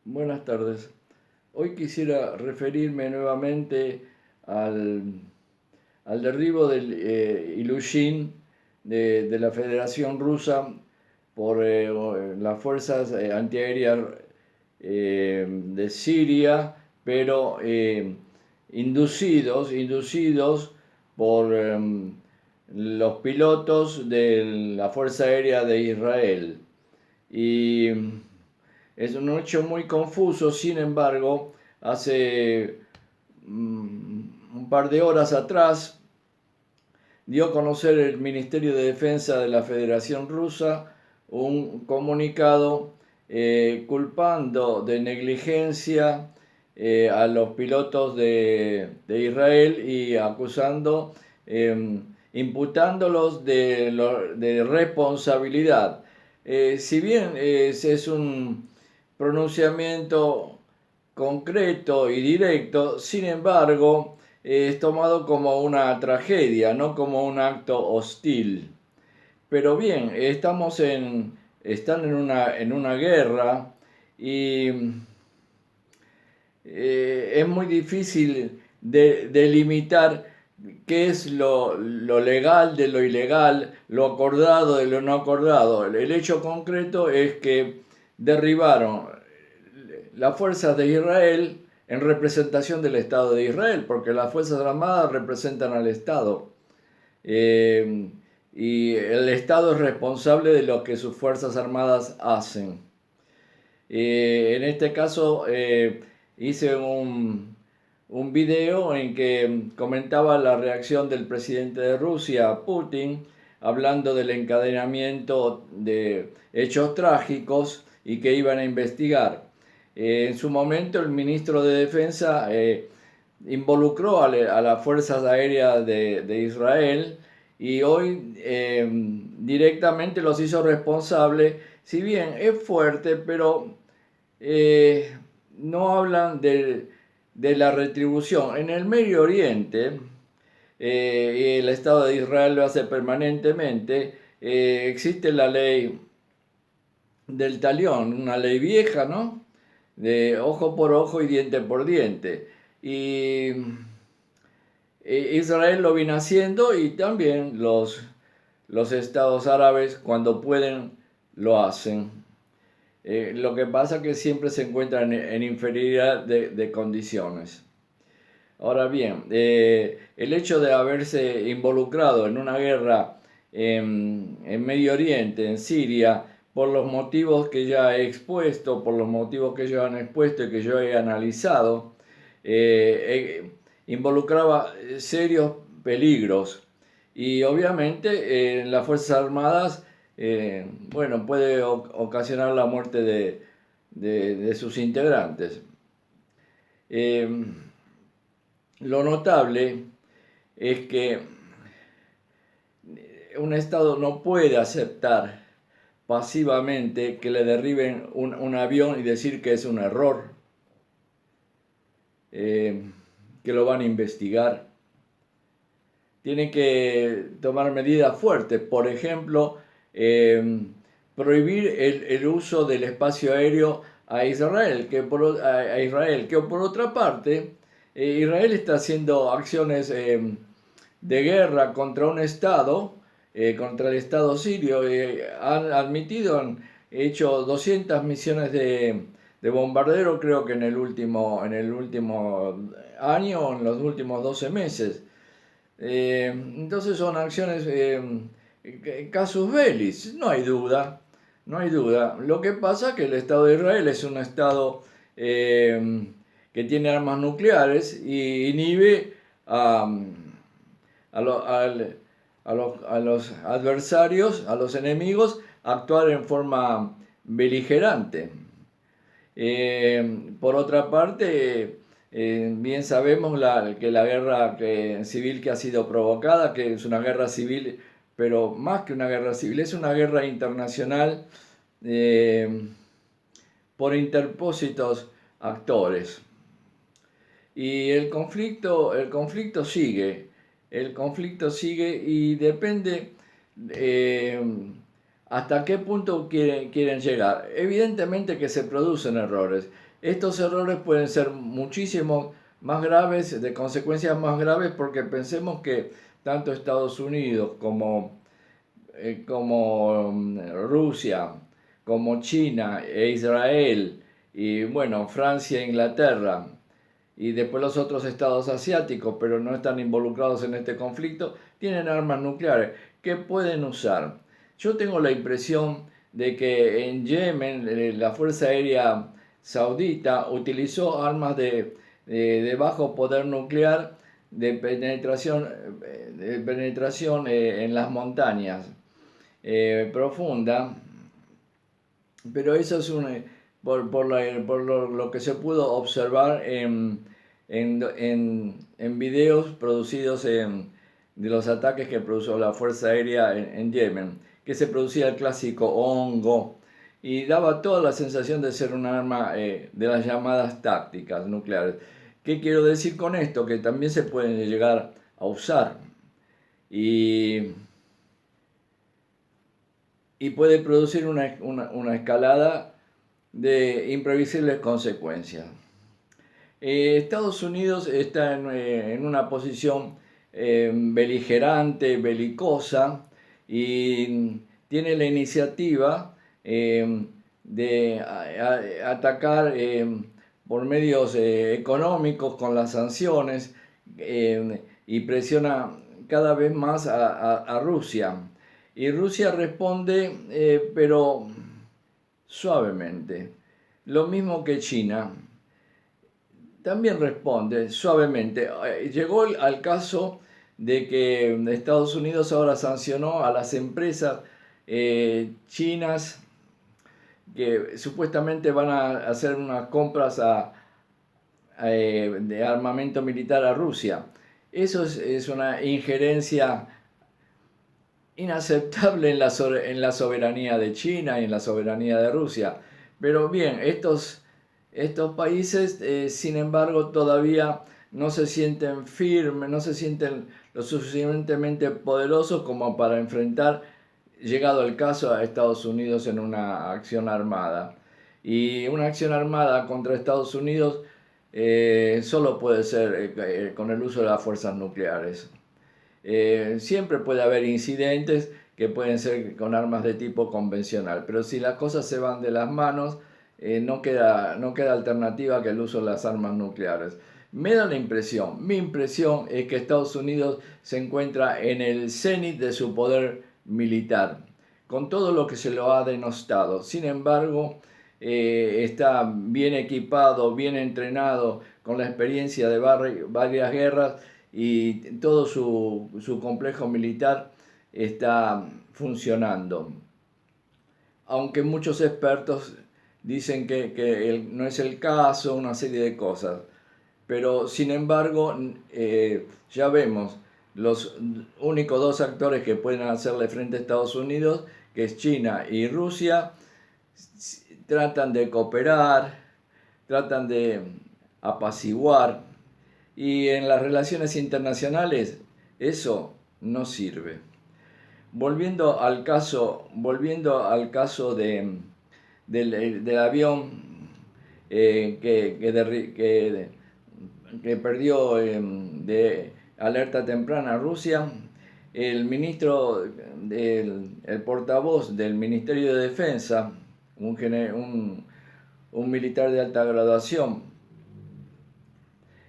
Buenas tardes. Hoy quisiera referirme nuevamente al, al derribo del Ilyushin de la Federación Rusa por las fuerzas antiaéreas de Siria, pero inducidos por los pilotos de la Fuerza Aérea de Israel. Y es un hecho muy confuso. Sin embargo, hace un par de horas atrás dio a conocer el Ministerio de Defensa de la Federación Rusa un comunicado culpando de negligencia a los pilotos de Israel y acusando, imputándolos de responsabilidad. Si bien es un pronunciamiento concreto y directo, sin embargo, es tomado como una tragedia, no como un acto hostil. Pero bien, están en una guerra y es muy difícil delimitar qué es lo legal de lo ilegal, lo acordado de lo no acordado. El hecho concreto es que derribaron las fuerzas de Israel en representación del Estado de Israel, porque las Fuerzas Armadas representan al Estado. Y el Estado es responsable de lo que sus Fuerzas Armadas hacen. En este caso hice un video en que comentaba la reacción del presidente de Rusia, Putin, hablando del encadenamiento de hechos trágicos y que iban a investigar. En su momento el ministro de Defensa involucró a las Fuerzas Aéreas de Israel y hoy directamente los hizo responsables. Si bien es fuerte, pero no hablan de la retribución. En el Medio Oriente, y el Estado de Israel lo hace permanentemente, existe la ley del talión, una ley vieja, ¿no? De ojo por ojo y diente por diente. Y Israel lo viene haciendo y también los estados árabes cuando pueden lo hacen. Lo que pasa es que siempre se encuentran en inferioridad de condiciones. Ahora bien, el hecho de haberse involucrado en una guerra en Medio Oriente, en Siria, por los motivos que ya he expuesto, por los motivos que ellos han expuesto y que yo he analizado, involucraba serios peligros. Y obviamente en las Fuerzas Armadas, bueno, puede ocasionar la muerte de sus integrantes. Lo notable es que un Estado no puede aceptar pasivamente que le derriben un avión y decir que es un error, que lo van a investigar. Tiene que tomar medidas fuertes, por ejemplo, prohibir el uso del espacio aéreo a Israel, que por otra parte, Israel está haciendo acciones de guerra contra un Estado, contra el Estado sirio. Han admitido, han hecho 200 misiones de bombardero, creo que en el último año, en los últimos 12 meses. Entonces son acciones casus bellis, no hay duda, no hay duda. Lo que pasa es que el Estado de Israel es un Estado que tiene armas nucleares y inhibe a, lo, a los adversarios, a los enemigos, actuar en forma beligerante. Por otra parte, bien sabemos que la guerra civil que ha sido provocada, que es una guerra civil, pero más que una guerra civil, es una guerra internacional por interpósitos actores. Y el conflicto sigue y depende hasta qué punto quieren llegar. Evidentemente que se producen errores. Estos errores pueden ser muchísimo más graves, de consecuencias más graves, porque pensemos que tanto Estados Unidos como Rusia, como China e Israel, y bueno, Francia e Inglaterra, y después los otros estados asiáticos, pero no están involucrados en este conflicto, tienen armas nucleares que pueden usar. Yo tengo la impresión de que en Yemen la Fuerza Aérea Saudita utilizó armas de bajo poder nuclear de penetración en las montañas profunda, pero eso es por lo que se pudo observar en videos producidos de los ataques que produjo la Fuerza Aérea en Yemen, que se producía el clásico hongo y daba toda la sensación de ser un arma de las llamadas tácticas nucleares. ¿Qué quiero decir con esto? Que también se pueden llegar a usar y puede producir una escalada de imprevisibles consecuencias. Estados Unidos está en una posición beligerante, belicosa, y tiene la iniciativa de atacar por medios económicos con las sanciones y presiona cada vez más a Rusia. Y Rusia responde, pero suavemente. Lo mismo que China, también responde suavemente. Llegó al caso de que Estados Unidos ahora sancionó a las empresas chinas que supuestamente van a hacer unas compras de armamento militar a Rusia. Eso es una injerencia inaceptable en la soberanía de China y en la soberanía de Rusia. Pero bien, estos países, sin embargo, todavía no se sienten firmes, no se sienten lo suficientemente poderosos como para enfrentar, llegado el caso, a Estados Unidos en una acción armada. Y una acción armada contra Estados Unidos solo puede ser con el uso de las fuerzas nucleares. Siempre puede haber incidentes que pueden ser con armas de tipo convencional, pero si las cosas se van de las manos, no queda alternativa que el uso de las armas nucleares. Me da la impresión, mi impresión es que Estados Unidos se encuentra en el cenit de su poder militar, con todo lo que se lo ha denostado. Sin embargo, está bien equipado, bien entrenado, con la experiencia de varias guerras, y todo su complejo militar está funcionando. Aunque muchos expertos dicen que no es el caso, una serie de cosas. Pero sin embargo, ya vemos los únicos dos actores que pueden hacerle frente a Estados Unidos, que es China y Rusia, tratan de cooperar, tratan de apaciguar, y en las relaciones internacionales eso no sirve. Volviendo al caso del avión que perdió de alerta temprana Rusia, el portavoz del Ministerio de Defensa, un militar de alta graduación,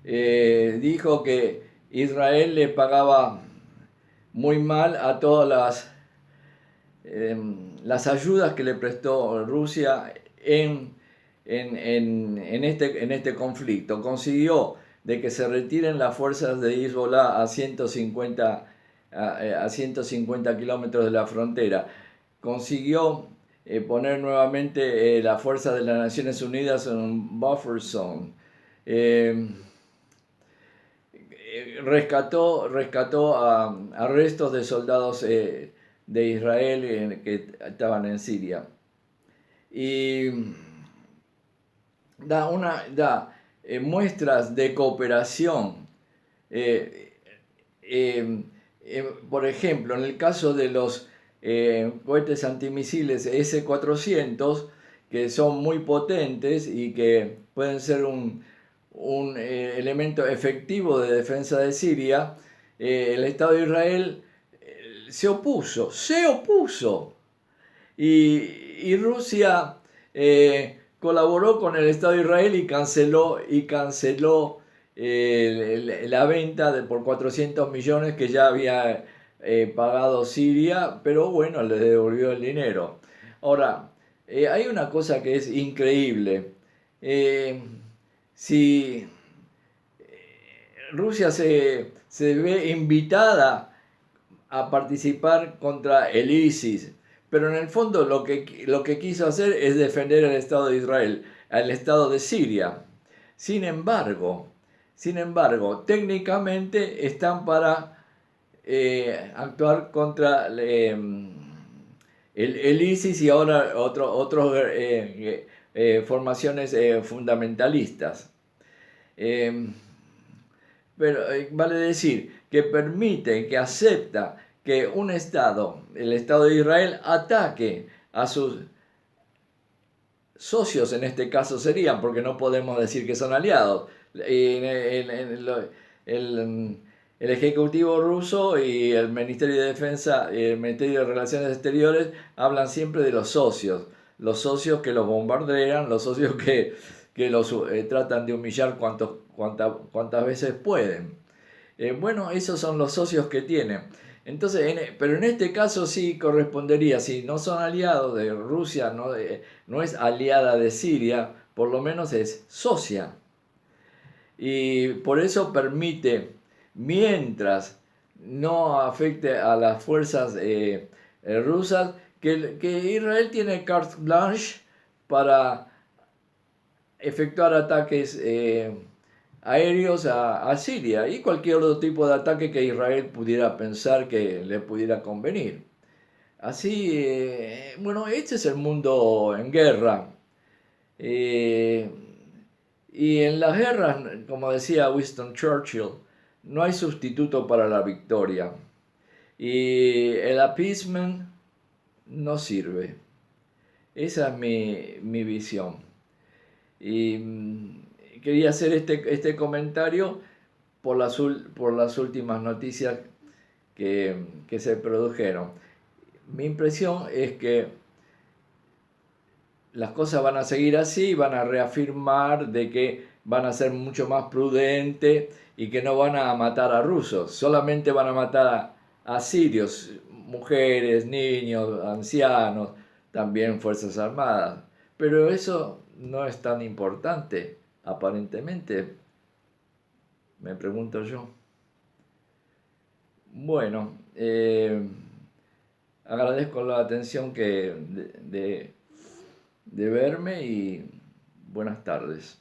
dijo que Israel le pagaba muy mal a todas las ayudas que le prestó Rusia en este conflicto. Consiguió de que se retiren las fuerzas de Hezbollah a 150 kilómetros de la frontera. Consiguió poner nuevamente las fuerzas de las Naciones Unidas en un buffer zone. Rescató a restos de soldados de Israel que estaban en Siria. Y da muestras de cooperación. Por ejemplo, en el caso de los cohetes antimisiles S-400, que son muy potentes y que pueden ser un elemento efectivo de defensa de Siria, el Estado de Israel se opuso, y Rusia colaboró con el Estado de Israel y canceló la venta por 400 millones que ya había pagado Siria, pero bueno, le devolvió el dinero. Ahora, hay una cosa que es increíble. Si Rusia se ve invitada a participar contra el ISIS, pero en el fondo lo que quiso hacer es defender al Estado de Israel, al Estado de Siria. Sin embargo, técnicamente están para actuar contra el ISIS y ahora otras formaciones fundamentalistas. Pero vale decir que permite, que acepta que un Estado, el Estado de Israel, ataque a sus socios, en este caso serían, porque no podemos decir que son aliados. El Ejecutivo ruso y el Ministerio de Defensa y el Ministerio de Relaciones Exteriores hablan siempre de los socios que los bombardean, los socios que los tratan de humillar cuantas veces pueden. Bueno, esos son los socios que tienen. Entonces, pero en este caso sí correspondería, si no son aliados de Rusia, no es aliada de Siria, por lo menos es socia. Y por eso permite, mientras no afecte a las fuerzas rusas, que Israel tiene carte blanche para efectuar ataques aéreos a Siria y cualquier otro tipo de ataque que Israel pudiera pensar que le pudiera convenir. Así, bueno, este es el mundo en guerra. Y en las guerras, como decía Winston Churchill, no hay sustituto para la victoria. Y el appeasement no sirve. Esa es mi visión. Y quería hacer este comentario por las últimas noticias que se produjeron. Mi impresión es que las cosas van a seguir así, van a reafirmar de que van a ser mucho más prudentes y que no van a matar a rusos, solamente van a matar a sirios, mujeres, niños, ancianos, también fuerzas armadas. Pero eso no es tan importante, aparentemente, me pregunto yo. Bueno, agradezco la atención de verme y buenas tardes.